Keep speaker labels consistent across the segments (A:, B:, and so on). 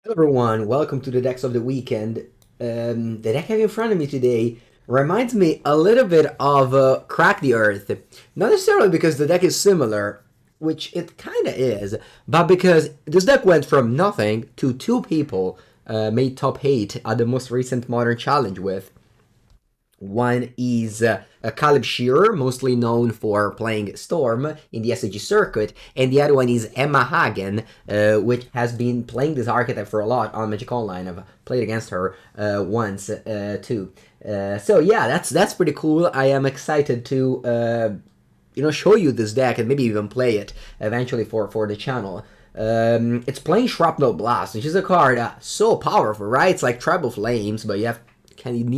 A: Hello everyone, welcome to the decks of the weekend. The deck I have in front of me today reminds me a little bit of Crack the Earth. Not necessarily because the deck is similar, which it kinda is, but because this deck went from nothing to two people made top 8 at the most recent Modern Challenge with. One is Caleb Shearer, mostly known for playing Storm in the SAG circuit, and the other one is Emma Hagen, which has been playing this archetype for a lot on Magic Online. I've played against her once too. So yeah, that's pretty cool. I am excited to show you this deck and maybe even play it eventually for the channel. It's playing Shrapnel Blast, which is a card so powerful, right? It's like Tribal Flames, but you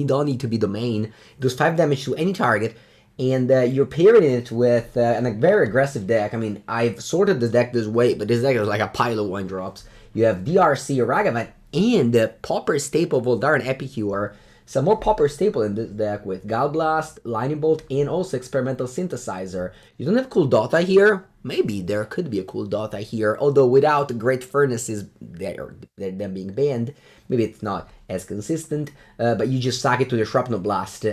A: don't need to be domain. It does 5 damage to any target, and you're pairing it with a very aggressive deck. I mean, I've sorted the deck this way, but this deck is like a pile of 1-drops. You have DRC, Ragavan, and Pauper Staple, Voldaren Epicure. Some more Pauper Staple in this deck with Gallblast, Lightning Bolt, and also Experimental Synthesizer. You don't have Cool Dota here. Maybe there could be a Cool Dota here, although without Great Furnaces, them being banned, maybe it's not as consistent, but you just sack it to the Shrapnel Blast,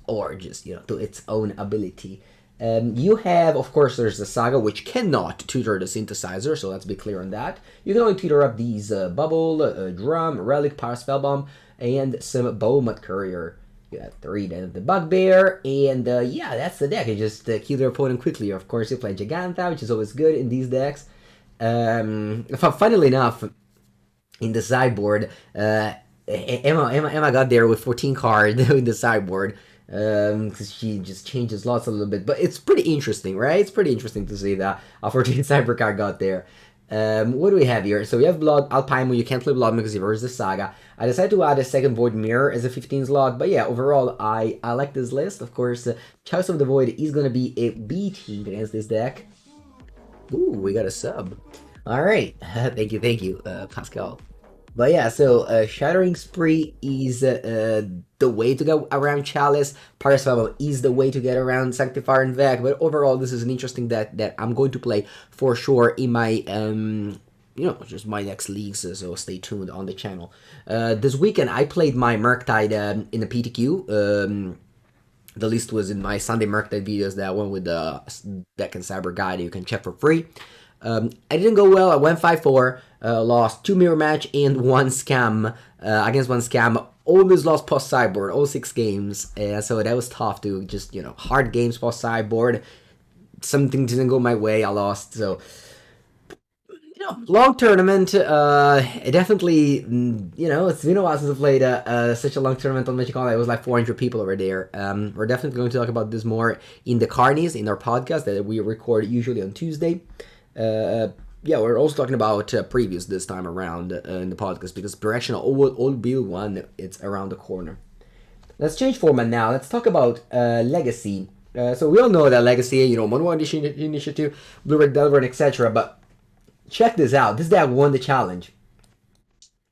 A: or just, to its own ability. You have, of course, there's the Saga, which cannot tutor the Synthesizer, so let's be clear on that. You can only tutor up these Bubble, Drum, Relic, Power Spellbomb, and some Bowmat Courier. You have 3 then of the Bugbear, and yeah, that's the deck. You just kill your opponent quickly. Of course, you play Giganta, which is always good in these decks. Funnily enough, in the sideboard, Emma got there with 14 cards in the sideboard, because she just changes lots a little bit. But it's pretty interesting, right? It's pretty interesting to see that a 14 sideboard card got there. What do we have here? So we have Blood Alpine, you can't play Blood because you reverse the Saga. I decided to add a second Void Mirror as a 15 slot, but yeah, overall, I like this list. Of course, Choice of the Void is going to be a B team against this deck. Ooh, we got a sub. Alright, thank you, Pascal. But yeah, so Shattering Spree is the way to go around Chalice. Power Spellbomb is the way to get around Sanctifier and Vec. But overall, this is an interesting deck that I'm going to play for sure in my, just my next leagues. So stay tuned on the channel. This weekend, I played my Murktide in the PTQ. The list was in my Sunday Murktide videos that went with the deck and cyber guide. You can check for free. I didn't go well. I went 5-4, lost 2 mirror match and 1 scam against 1 scam. Almost lost post sideboard, all 6 games. So that was tough to just, hard games post sideboard. Something didn't go my way. I lost. So, long tournament. Definitely, it's been a while since I played such a long tournament on Magic Online. It was like 400 people over there. We're definitely going to talk about this more in the Carnies, in our podcast that we record usually on Tuesday. Yeah, we're also talking about previews this time around in the podcast because Direction all build 1, it's around the corner. Let's change format now. Let's talk about Legacy. So we all know that Legacy, Mono Edition Initiative, Blue Red Delver, etc. But check this out. This deck won the challenge.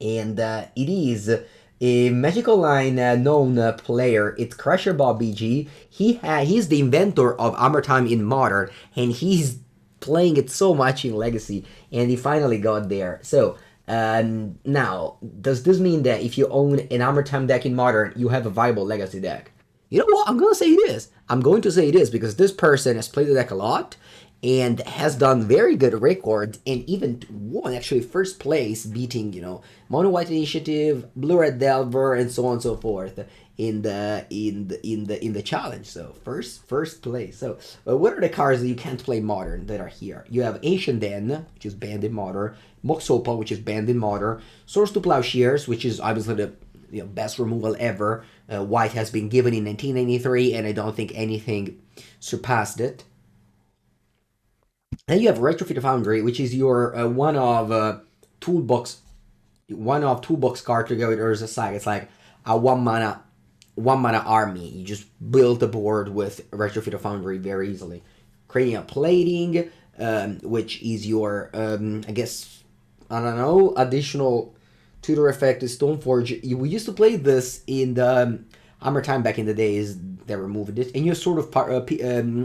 A: And it is a Magic Online known player. It's Crusher Bob BG. He's the inventor of Armor Time in Modern, and he's playing it so much in Legacy, and he finally got there. So now, does this mean that if you own an Armor Time deck in Modern, you have a viable Legacy deck? You know what? I'm going to say it is. I'm going to say it is because this person has played the deck a lot and has done very good records and even won actually first place, beating Mono White Initiative, Blue Red Delver, and so on and so forth in the challenge. So first place. So what are the cards that you can't play Modern that are here? You have Ancient Den, which is banned in Modern, Moxopa, which is banned in Modern, Source to Plowshares, which is obviously the best removal ever. White has been given in 1993, and I don't think anything surpassed it. Then you have Retrofit Foundry, which is your one of toolbox card to go with Urza Saga. It's like a one mana army. You just build the board with Retrofit Foundry very easily. Cranial Plating, which is your additional tutor effect is Stoneforge. We used to play this in the Hammer Time back in the days. They removed it, and you're sort of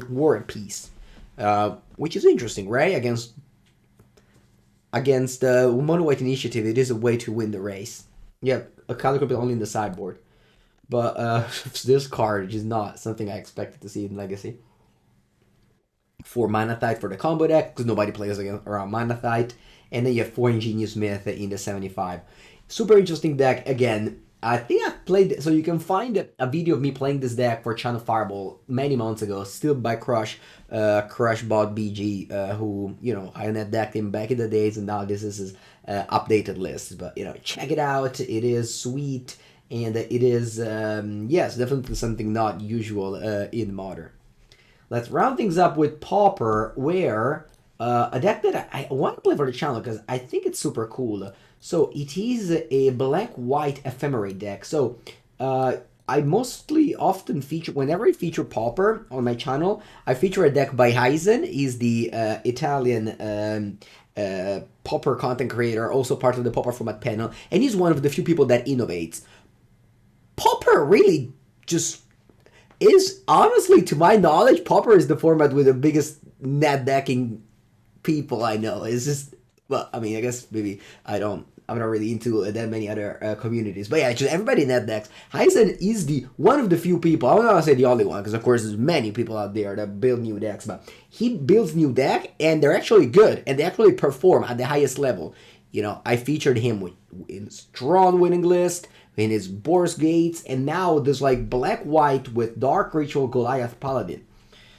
A: War and Peace. Which is interesting, right? Against against the Mono White Initiative, it is a way to win the race. Yeah, a color could be only in the sideboard. But this card is not something I expected to see in Legacy. 4 Manatite for the combo deck, because nobody plays around Manatite. And then you have 4 Ingenious Myth in the 75. Super interesting deck. Again, I think I've played... So you can find a video of me playing this deck for Channel Fireball many months ago, still by Crush, Crushbot BG, who, you know, I net decked him back in the days, and now this is his updated list. But, you know, check it out. It is sweet, and it is, yes, definitely something not usual in Modern. Let's round things up with Pauper, where a deck that I want to play for the channel because I think it's super cool. So it is a black-white ephemerate deck. So I mostly often feature, whenever I feature Pauper on my channel, I feature a deck by Heisen. He's the Italian Pauper content creator, also part of the Pauper format panel, and he's one of the few people that innovates. Pauper really just is, honestly, to my knowledge, Pauper is the format with the biggest net decking people I know. It's just, well, I mean, I guess maybe I'm not really into that many other communities. But yeah, just everybody net decks. Heisen is the one of the few people, I don't want to say the only one, because of course there's many people out there that build new decks, but he builds new deck, and they're actually good, and they actually perform at the highest level. You know, I featured him in strong winning list, in his Boros Gates, and now there's like black-white with Dark Ritual Goliath Paladin.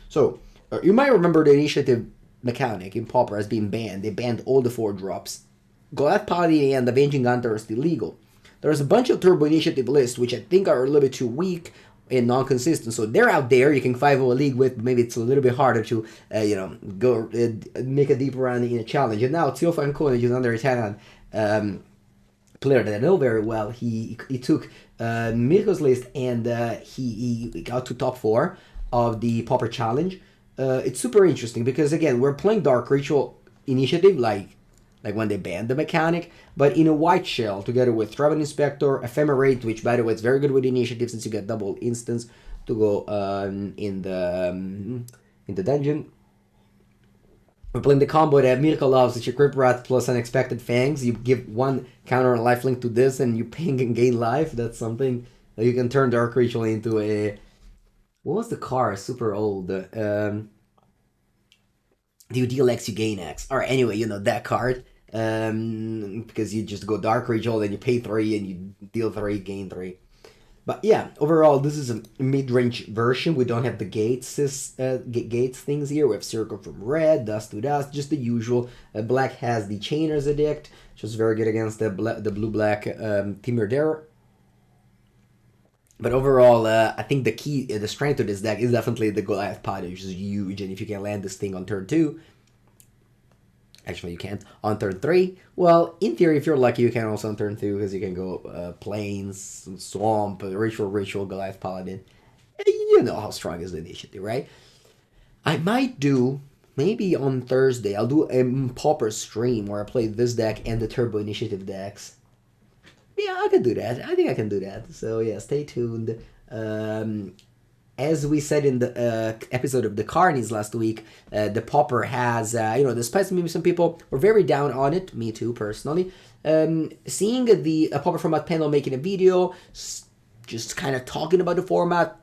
A: So, you might remember the initiative mechanic in Pauper has been banned. They banned all the 4-drops. Goliath Paladin and Avenging Hunter are still legal. There's a bunch of Turbo Initiative lists which I think are a little bit too weak and non-consistent. So they're out there. You can 5-0 a league with, but maybe it's a little bit harder to, you know, go make a deeper run in a challenge. And now Teo Fancone is under Italian player that I know very well. He took Mirko's list, and he got to top 4 of the Pauper Challenge. It's super interesting because, again, we're playing Dark Ritual Initiative like when they banned the mechanic, but in a white shell together with Travel Inspector, Ephemerate, which by the way is very good with initiative since you get double instance to go in the dungeon. We're playing the combo that Mirko loves, which is Crypt Rat plus Unexpected Fangs. You give 1 counter lifelink to this and you ping and gain life. That's something that you can turn Dark Ritual into a... What was the card? Super old. Do you deal X, you gain X. Alright, anyway, you know that card. Because you just go Dark Ritual, then you pay 3 and you deal 3, gain 3. But yeah, overall, this is a mid-range version. We don't have the gates things here. We have Circle from Red, Dust to Dust, just the usual. Black has the Chainer's Edict, which is very good against the blue-black Timur Dare. But overall, I think the strength of this deck is definitely the Goliath Paladin, which is huge. And if you can land this thing on turn 2, actually you can't, on turn 3, well, in theory, if you're lucky, you can also on turn 2, because you can go Plains, Swamp, Ritual, Goliath Paladin. And you know how strong is the initiative, right? I might do, maybe on Thursday, I'll do a Pauper stream where I play this deck and the Turbo Initiative decks. Yeah, I can do that. I think I can do that. So yeah, stay tuned. As we said in the episode of the Carnies last week, the Pauper has, you know, despite maybe some people were very down on it, me too personally, seeing the Pauper format panel making a video, just kind of talking about the format,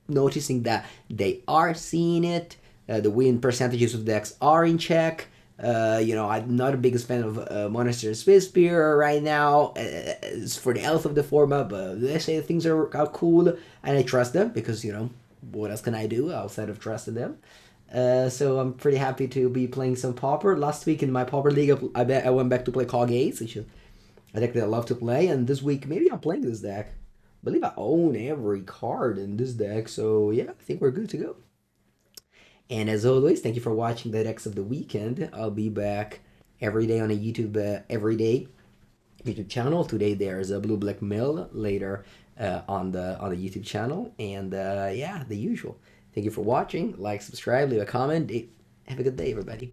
A: noticing that they are seeing it, the win percentages of decks are in check. You know, I'm not the biggest fan of Monastery Space Spear right now. It's for the health of the format, but they say things are cool, and I trust them because, you know, what else can I do outside of trusting them? So I'm pretty happy to be playing some Pauper. Last week in my Pauper League, I went back to play Cog 8, which is a deck that I love to play, and this week maybe I'm playing this deck. I believe I own every card in this deck, so yeah, I think we're good to go. And as always, thank you for watching the decks of the weekend. I'll be back every day on a YouTube everyday YouTube channel. Today there's a Blue Black Mill, later on the YouTube channel, and yeah, the usual. Thank you for watching. Like, subscribe, leave a comment. Have a good day, everybody.